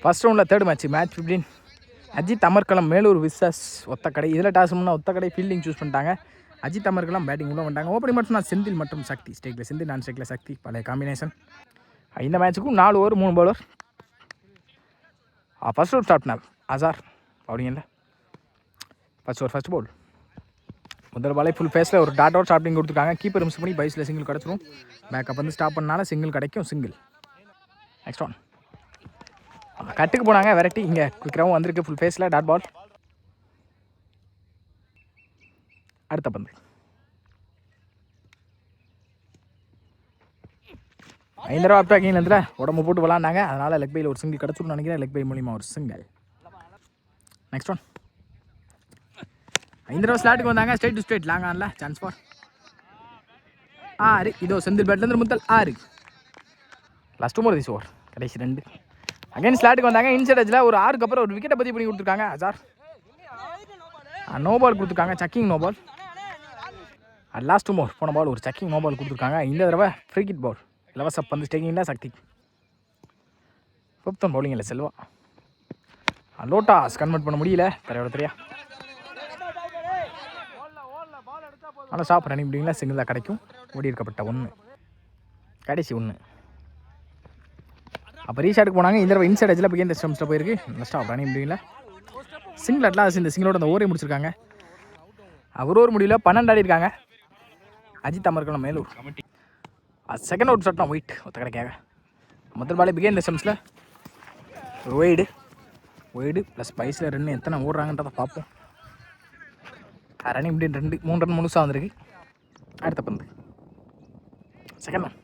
First ரவுண்டில் third match 15 Ajith Amarkalam Melur versus Othakadai. இதில் toss முன்னா ஒத்தக்கடை ஃபீல்டிங் சூஸ் பண்ணிட்டாங்க. அஜித் அமர்கலம் பேட்டிங் உள்ள பண்ணிட்டாங்க. ஓப்பனிங் மட்டும் நான் செந்தில் மற்றும் சக்தி. ஸ்டேக்கில் செந்தில், நான் ஸ்டேக்கில் சக்தி. பழைய காம்பினேஷன். இந்த மேட்ச்சுக்கும் 4 over 3 bowler. First over start பண்ணார் அசார் அப்படிங்கல்ல. ஃபர்ஸ்ட் பவுல் முதல் பாலே ஃபுல் ஃபேஸில் ஒரு டாட் அவுட் ஸ்டார்டிங் கொடுத்துருக்காங்க. கீப்பர் மிஸ் பண்ணி பைஸில் சிங்கிள் கிடச்சிரும். பேக்கப் வந்து ஸ்டாப் பண்ணால சிங்கிள் கிடைக்கும். சிங்கிள். நெக்ஸ்ட் ஒன் கட்டுக்கு போனாங்க வெரைட்டி. இங்கே குயிக்ராவும் வந்திருக்கு ஃபுல் ஃபேஸில் டாட் பால். அடுத்த பந்து ஐந்தரவா அப்டாக்கிங்லேருந்து உடம்பு போட்டு விளாண்டாங்க. அதனால் லெக் பையில் ஒரு சிங்கிள் கிடச்சிருன்னு நினைக்கிறேன். லெக் பை மூலிமா ஒரு சிங்கிள். நெக்ஸ்ட் ஒன் ஐந்தரவா ஸ்லாட்டுக்கு வந்தாங்க. ஸ்ட்ரைட் டு ஸ்ட்ரைட் லாங் ஆனில் சான்ஸ் ஃபார் 6. இதோ செந்தில் பேட்லேருந்து முதல் 6. லாஸ்ட் ஓவர் திஸ் ஓவர் கடைசி 2. அகைன் ஸ்லாட்டுக்கு வந்தாங்க. இன்சைட் எட்ஜில் ஒரு 6க்கு அப்புறம் ஒரு விக்கெட்டை பற்றி பண்ணி கொடுத்துருக்காங்க. அசார் நோ பால் கொடுத்துருக்காங்க. Chucking no ball. Last over போன பால் ஒரு சக்கிங் நோ பால் கொடுத்துருக்காங்க. இந்த தடவை ஃப்ரீ கிட் பால். இலவச பந்து ஸ்டேக்கிங்கில் சக்தி. 5th பவுலிங் இல்லை செல்வா. லோட்டாஸ் கன்வெர்ட் பண்ண முடியல. தெரியா ஆனால் ஸ்டாப் ரன்னிங் முடியுங்களா. சிங்கிளாக கிடைக்கும். ஓடி இருக்கப்பட்ட 1 கடைசி 1. அப்போ ரீஷாட்டுக்கு போனாங்க. இந்த தடவை இன்சைட் எட்ஜில் போய் இந்த ஸ்டம்ஸில் போயிருக்கு. ஸ்டாப் ரன்னிங் முடியல. சிங்கிள் அட்லாஸ் இந்த சிங்கிளோட அந்த ஓவரே முடிச்சிருக்காங்க. ஒரு ஓவர் முடியல 12 ஆடி இருக்காங்க. Ajith Amarkalam Melur. Second out shot wide ஒத்த கிடைக்காக. முதல் பாலே பிகே இந்த ஸ்டம்ஸில் ஒரு ஒய்டு ப்ளஸ் பைஸில் 2 எத்தனை ஓடுறாங்கன்றதை பார்ப்போம். ரன்னிங் இப்படி 3 ரன் முழுசாக வந்திருக்கு. அடுத்த பந்து செகண்ட் ஒன்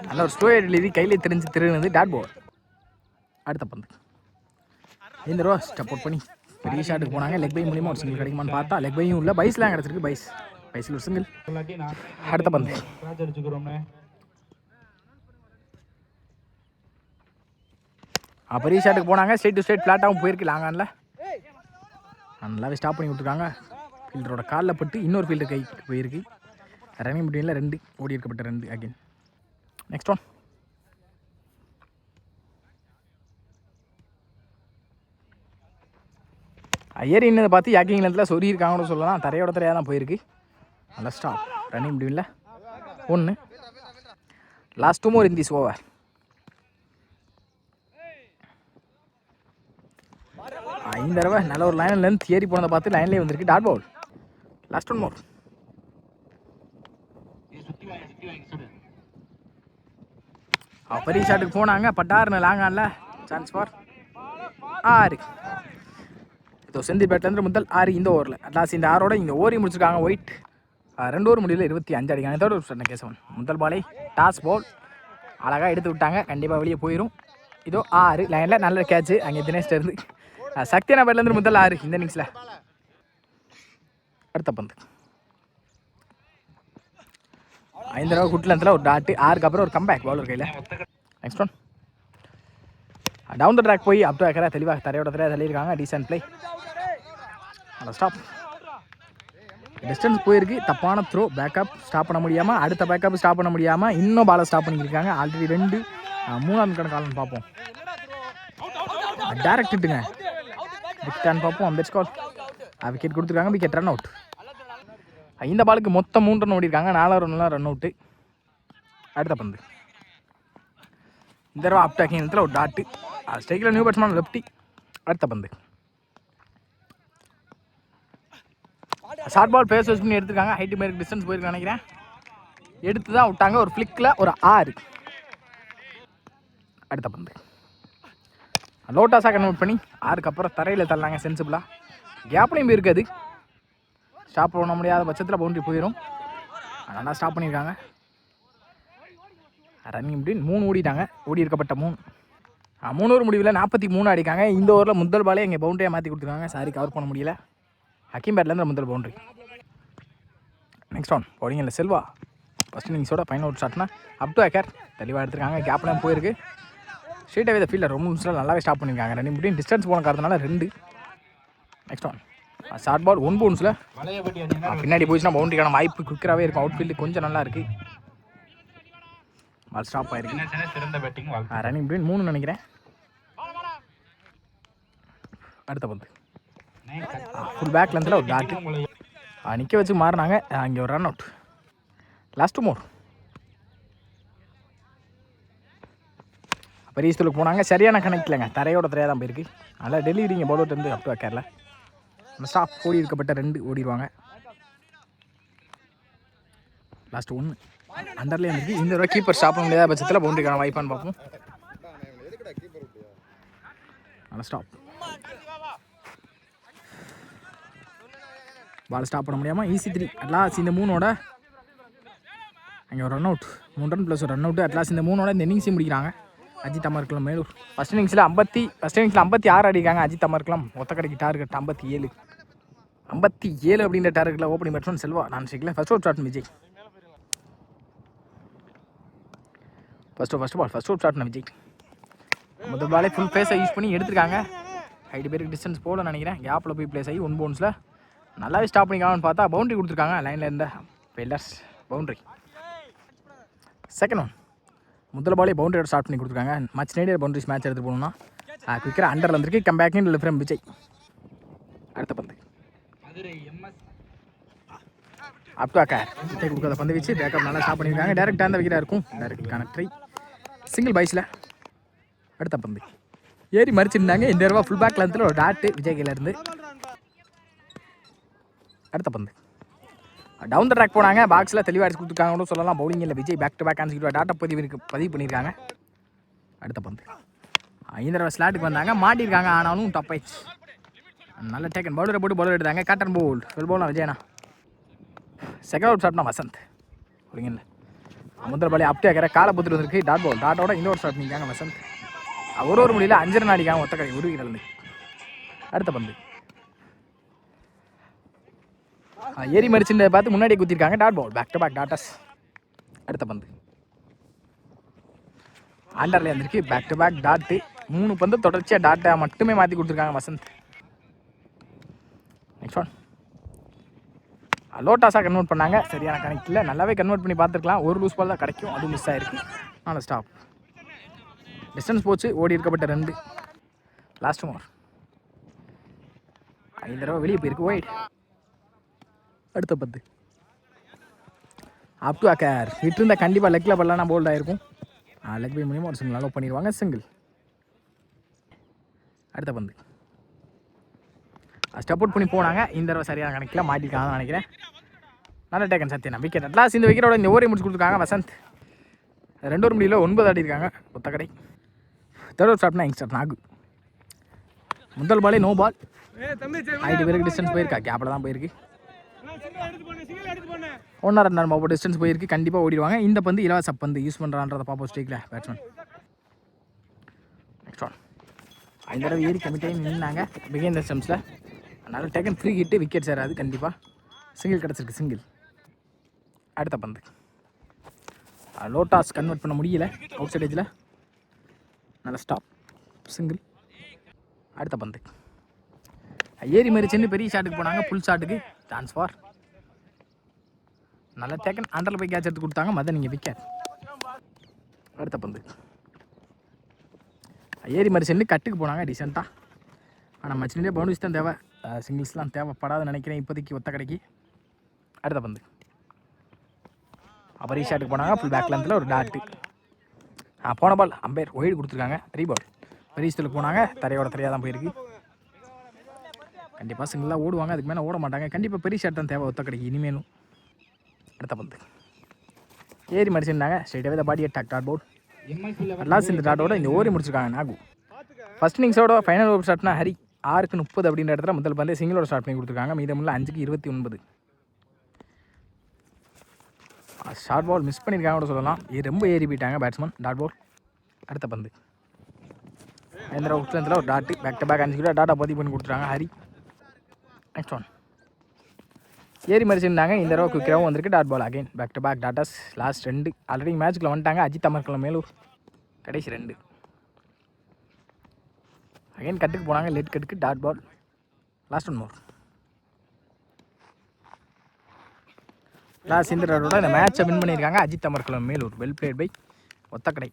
நல்ல ஒரு ஸ்லோ எழுதி கையில் திருநது டாட் பால். அடுத்த பந்து இந்த ரூபா சப்போர்ட் பண்ணி பெரிய ஷாட்டுக்கு போனாங்க. லெக் பை மூலியமாக ஒரு சிங்கிள் கிடைக்குமான்னு பார்த்தா லெக் பையும் இல்லை. பைஸ்லாம் கிடச்சிருக்கு. பைஸில் ஒரு சிங்கிள். அடுத்த பந்து பெரிய ஷாட்டுக்கு போனாங்க. ஸ்ட்ரைட் டு ஸ்ட்ரைட் ஃப்ளாட்டாகவும் போயிருக்கு. லாங்கானில் நல்லாவே ஸ்டாப் பண்ணி விட்டுருக்காங்க. ஃபீல்டரோட காலில் பட்டு இன்னொரு ஃபீல்டர் கைக்கு போயிருக்கு. ரன்னிங் பிட்வீனில் 2 ஓடி இருக்கப்பட்ட 2 அகைன். நெக்ஸ்ட் ஒன் ஐயரின்னு பார்த்து யாக்கிங் லென்த்தில் சொருகிருக்காங்கன்னு சொல்லலாம். தரையோட தரையாக தான் போயிருக்கு. நல்லா ஸ்டாப் ரன்னிங் பிட்வீனில் 1. Last 2 over in this over. இந்த தடவை நல்ல ஒரு லைன் லென்த் ஏறி போனதை பார்த்து லைன்லேயே வந்திருக்கு. Dot ball. Last 1 more. பெரிய ஷாட்டுக்கு போனாங்க. பட்டாருன்னு லாங் ஆனில் சான்ஸ் ஃபார் 6. இதோ செந்தில் பேட்லேருந்து முதல் 6 இந்த ஓவரில். அட்லாஸ் இந்த 6ஓட இந்த ஓவரையும் முடிச்சிருக்காங்க. ஒயிட் 2 ஓவர் முடியல 25 அடிக்காங்க. இதோட ஒரு சொன்ன கேசவன் முதல் பாலை டாஸ் பால் அழகாக எடுத்து விட்டாங்க. கண்டிப்பாக வெளியே போயிடும். இதோ 6 லைனில் நல்ல கேட்ச்சு. அங்கே தினேஷ்ட இருந்து சக்தியான பேட்லேருந்து முதல் 6 இந்த இன்னிங்ஸில். அடுத்த பந்து 5 ரூபா குட்லத்தில் ஒரு டாட்டு. 6க்கு அப்புறம் ஒரு கம்பேக் பவுலர் கையில். Next one down the track போய் அப் டு ஏக்கரா தெளிவாக தரையோட தரையாக தள்ளியிருக்காங்க. Decent play. நல்லா ஸ்டாப் டிஸ்டன்ஸ் போயிருக்கு. தப்பான த்ரோ. பேக்கப் ஸ்டாப் பண்ண முடியாமல் அடுத்த பேக்கப் ஸ்டாப் பண்ண முடியாமல் இன்னும் பாலை ஸ்டாப் பண்ணியிருக்காங்க. ஆல்ரெடி 2 3ஆம் கணக்காலன்னு பார்ப்போம். டேரக்ட் இட்டுங்க விக்கெட்டான்னு பார்ப்போம். Best call. விக்கெட் கொடுத்துருக்காங்க. Wicket run out. இந்த பாலுக்கு மொத்தம் 3 ரன் ஓடிருக்காங்க. 4 ரன்லாம் ரன் அவுட்டு. அடுத்த பந்து இந்த தடவை அப்டாக்கிங் இடத்துல ஒரு டாட்டு. ஸ்ட்ரைக்கில் நியூ பேட்ஸ்மேன் லெஃப்டி. அடுத்த பந்து ஷார்ட் பால் பேஸ் யூஸ் பண்ணி எடுத்துருக்காங்க. ஹைட்டு மேற்கு டிஸ்டன்ஸ் போயிருக்கு நினைக்கிறேன். எடுத்து தான் விட்டாங்க. ஒரு ஃப்ளிக்கில் ஒரு 6. அடுத்த பந்து லோட்டாஸாக கன்வெர்ட் பண்ணி 6க்கு அப்புறம் தரையில் தள்ளாங்க. சென்சிபிளாக கேப்லையும் இருக்குது. ஸ்டாப் பண்ண முடியாத பட்சத்தில் பவுண்டரி போயிடும். நல்லா ஸ்டாப் பண்ணியிருக்காங்க. ரன்னிங் இப்படின்னு 3 ஓடிட்டாங்க. ஓடி இருக்கப்பட்ட 3 ஓவர் முடிவில் 43 அடிக்காங்க. இந்த ஓவரில் முதல் பாலே இங்கே பவுண்டரியாக மாற்றி கொடுத்துருக்காங்க. சாரி கவர் பண்ண முடியல. ஹக்கீம் பேட்லேருந்து முதல் பவுண்டரி. நெக்ஸ்ட் ஒன் பவுலிங் இல்லை செல்வா. ஃபஸ்ட் இன்னிங்ஸோட ஃபைனல் அவுட் ஷாட்னா அப் டு ஏக்கர் தெளிவாக எடுத்துருக்காங்க. கேப்லாம் போயிருக்கு. ஸ்ட்ரெயிட்டாகவே இந்த ஃபீல்டர் ரொம்ப நிமிஷத்தில் நல்லாவே ஸ்டாப் பண்ணியிருக்காங்க. ரன்னிங் இப்படின்னு டிஸ்டன்ஸ் போன காரணத்தினால 2. நெக்ஸ்ட் ஒன் ஷார்ட் பால் 1 பவுன்ஸில் பின்னாடி போயிடுச்சுன்னா பவுண்டரிக்கான வாய்ப்பு குயிக்கராகவே இருக்கும். அவுட் ஃபீல்டு கொஞ்சம் நல்லா இருக்குது. பால் ஸ்டாப் ஆயிருக்கு. ரன்னிங் பிட்வீன் 3 நினைக்கிறேன். அடுத்த பந்து ஃபுல் பேக் லென்த்தில் ஒரு டாட்டு நிற்க வச்சு மாறினாங்க. இங்கே ஒரு ரன் அவுட். லாஸ்ட் மோர் பெரிய ஸ்தூலுக்கு போனாங்க. சரியான கனெக்ட் இல்லைங்க, தரையோட தரையாக தான் போயிருக்கு. அதனால் டெலிவரிங்க பவுலர் வந்து அப் டு கேரளா. ஸ்டாப் ஓடி இருக்கப்பட்ட 2 ஓடிடுவாங்க. லாஸ்ட் 1 அண்டர்லேயே இருக்குது. இந்த தடவை கீப்பர் ஸ்டாப் பண்ண முடியாத பட்சத்தில் பவுண்டரிக்கான வாய்ப்பான்னு பார்ப்போம். ஸ்டாப் பால் ஸ்டாப் பண்ண முடியாமல் ஈஸி 3. அட்லாஸ் இந்த 3ஓட அங்கே ஒரு ரன் அவுட். 3 ரன் ப்ளஸ் ஒரு ரன் அவுட். அட்லாஸ் இந்த 3ஓட இந்த இன்னிங்ஸையும் முடிக்கிறாங்க அஜித் அமர்கலம் மேலூர். ஃபஸ்ட் இன்னிங்ஸில் 56 அடிக்காங்க அஜித் அமர்கலம். ஒத்த கடைக்கு டார்கெட் 57 அப்படின்ற டார்கெட்டில் ஓப்பனிங் பேட்ஸ்மேன் செல்வா நான் சிக்கல. First over start Vijay. First over start Vijay. முதல் பாலே ஃபுல் பேஸை யூஸ் பண்ணி எடுத்துருக்காங்க. ஹைட்டு பேருக்கு டிஸ்டன்ஸ் போல நினைக்கிறேன். கேப்பில் போய் பிளேஸ் ஆகி 1 பவுன்ஸில் நல்லாவே ஸ்டாப் பண்ணிக்காங்கன்னு பார்த்தா பவுண்டரி கொடுத்துருக்காங்க. லைனில் இருந்த ஃபீல்டர்ஸ் பவுண்டரி. செகண்ட் ஒன் முதல் பாலே பவுண்டரியோட ஸ்டார்ட் பண்ணி கொடுத்துருக்காங்க. மச் நீடட் பவுண்டரிஸ் மேட்ச் எடுத்து போகணும்னா குவிக்கராக அண்டரில் வந்துருக்கு. Come back in from Vijay. அடுத்த பந்து அப் டு அக்கர். விஜய் கொடுக்காத பந்து வச்சு பேக்கப் நல்லா ஸ்டாப் பண்ணியிருக்காங்க. டேரெக்டாக அந்த விக்கெட்டாக இருக்கும். டேரெக்ட் கனெக்டரை சிங்கிள் பைஸில். அடுத்த பந்து ஏறி மறிச்சிருந்தாங்க. இந்த தடவை ஃபுல் பேக் லென்த்தில் ஒரு டாட்டு விஜய் கையிலேருந்து. அடுத்த பந்து டவுன் த ட்ராக் போனாங்க. பாக்ஸில் தெளிவாக அடிச்சு கொடுத்துருக்காங்கன்னு சொல்லலாம். பவுலிங்கில் விஜய் பேக் டு பேக் ஆன்சர் டாட்டா பதிவு பண்ணியிருக்காங்க. அடுத்த பந்து இந்த தடவை ஸ்லாட்டுக்கு வந்தாங்க, மாட்டியிருக்காங்க. ஆனாலும் டாப் ஆயிடுச்சு. நல்ல டேக்கன். பவுலரை போட்டு பவுலர் எடுத்தாங்க. கேட்டன் போல் ஃபுல் பவுலாம் விஜயனா. செகண்ட் அவுட் ஸ்டார்ட்னா வசந்த். புரியுங்கல்ல முதல் பாலே அப்டே ஆகிற காலை புத்துட்டு வந்துருக்கு. டாட் பவுல். டாட்டோட இன்னொரு ஸ்டார்ட் பண்ணிக்காங்க வசந்த். ஒரு முடியல 5 ரன் அடிக்காங்க ஒத்த கடை 1 விக்கெட். அடுத்த பந்து ஏறி மறிச்சுன்னு பார்த்து முன்னாடியே குத்திருக்காங்க. Dot ball. Back to back dots. அடுத்த பந்து ஆண்டர்லேயே இருந்திருக்கு. Back to back tattoo. 3 பந்து தொடர்ச்சியாக டாட்டை மட்டுமே மாற்றி கொடுத்துருக்காங்க வசந்த். நெக்ஸ்ட் ஒன் லோட்டாஸாக கன்வெர்ட் பண்ணாங்க. சரியான கனெக்ட் இல்லை. நல்லாவே கன்வெர்ட் பண்ணி பார்த்துருக்கலாம். ஒரு லூஸ் பால் தான் கிடைக்கும், அதுவும் மிஸ் ஆகிருக்கு. நல்ல ஸ்டாப். டிஸ்டன்ஸ் போச்சு. ஓடி இருக்கப்பட்ட 2. லாஸ்ட் மோர் 5 தடவை வெளியே போயிருக்கு. ஒயிட். அடுத்த பத்து அப் டு அக்கர். விட்டு இருந்தால் கண்டிப்பாக லெக்கில் பல்லாம் போல்ட் ஆகிருக்கும். லெக் பை மூலியமாக ஒரு சிங்கிள் அலோவ் பண்ணிடுவாங்க. சிங்கிள். அடுத்த பந்து ஸ்டெப் அவுட் பண்ணி போனாங்க. இந்த தடவை சரியான கணக்கில் மாட்டிருக்காங்கன்னு நினைக்கிறேன். நல்ல டேக்கன் சத்யனா. விக்கெட். அட்லாஸ் இந்த விக்கெட்டோட இந்த ஓவரை முடிச்சு கொடுத்துருக்காங்க வசந்த். 2 ஓவர் முடியல 9 ஆடி இருக்காங்க ஒத்த கடை. Third over ஸ்டார்ட்னா youngster Nagu. முதல் பாலே நோ பால். 5 பேருக்கு டிஸ்டன்ஸ் போயிருக்கா. கேப்பில் தான் போயிருக்கு. 1 ரன் பாப்போ டிஸ்டன்ஸ் போயிருக்கு. கண்டிப்பாக ஓடிடுவாங்க. இந்த பந்து இலவச பந்து யூஸ் பண்ணுறான்றத பாப்போ ஸ்டேக்கில் பேட்ஸ்மேன். நெக்ஸ்ட் ஒன் 5 தடவை ஏறி கமிட்டாகி நின்னாங்க பிகைன் த ஸ்டம்ஸில். அதனால் டேக்கன் ஃப்ரீ ஹிட்டு. விக்கெட் சேராது. கண்டிப்பாக சிங்கிள் கிடச்சிருக்கு. சிங்கிள். அடுத்த பந்து லோட்டாஸ் கன்வெர்ட் பண்ண முடியல அவுட் சைட் ஏஜில். நல்ல ஸ்டாப். சிங்கிள். அடுத்த பந்து ஏறி மறிச்சுன்னு பெரிய ஷாட்டுக்கு போனாங்க. ஃபுல் ஷாட்டுக்கு சான்ஸ் ஃபார். நல்ல டேக்கன். அண்டரில் போய் கேட்ச் எடுத்து கொடுத்தாங்க. மதன் நீங்கள் விக்கெட். அடுத்த பந்து ஏறி மறிச்சுன்னு கட்டுக்கு போனாங்க டீசெண்டாக. ஆனால் மச்சினே பவுண்டரிஸ் தான் தேவை. சிங்கிள்ஸ்லாம் தேவைப்படாதுன்னு நினைக்கிறேன் இப்போதைக்கு ஒத்த கடைக்கு. அடுத்த பந்து பெரிய ஷாட்டுக்கு போனாங்க. ஃபுல் பேக் லென்த்தில் ஒரு டாட்டு. போன பால் அம்பையர் ஒய்டு கொடுத்துருக்காங்க. ரீபால். பெரிய ஸ்டூலுக்கு போனாங்க. தரையோட தரையாக தான் போயிருக்கு. கண்டிப்பாக சிங்கிளாக ஓடுவாங்க. அதுக்கு மேலே ஓட மாட்டாங்க. கண்டிப்பாக பெரிய ஷாட் தான் தேவை ஒத்த கடைக்கு இனிமேலும். அடுத்த பந்து ஏறி மடிச்சிருந்தாங்க. ஸ்ட்ரைட்டாகவே body attack dot ball. Last இந்த டாட்டோட இந்த ஓரி முடிச்சிருக்காங்க நாகு. ஃபர்ஸ்ட் இன்னிங்ஸோட ஃபைனல் ஓவர் ஸ்டார்ட்னா ஹரி 6க்கு 30 அப்படின்ற இடத்துல முதல் பந்தே சிங்கிளோட ஸ்டார்ட் பண்ணி கொடுத்துருக்காங்க. மீதமுள்ள 5க்கு 29. ஷார்ட் பால் மிஸ் பண்ணியிருக்காங்க கூட சொல்லலாம். ரொம்ப ஏறி போயிட்டாங்க பேட்ஸ்மேன். Dot ball. அடுத்த பந்து இந்த உட்லத்தில் ஒரு dot. Back to back 5 kilo டாட்டா பதிவு பண்ணி கொடுத்துருக்காங்க ஹரி. நெக்ஸ்ட் ஒன் ஏறி மறிச்சிருந்தாங்க. இந்த தடவை குயிக்காகவும் வந்திருக்கு. Dot ball again. Back to back dots. Last 2 already மேட்ச்சுக்குள்ள வந்துட்டாங்க. அஜித் அமர்கலம் மேலூர். கடைசி 2 அகைன் கட்டுக்கு போனாங்க. லெட் கட்டுக்கு dot ball. Last 1 more. Last இந்த டாட்டோட இந்த மேட்சை வின் பண்ணியிருக்காங்க Ajith Amarkalam Melur. Well played by Othakadai.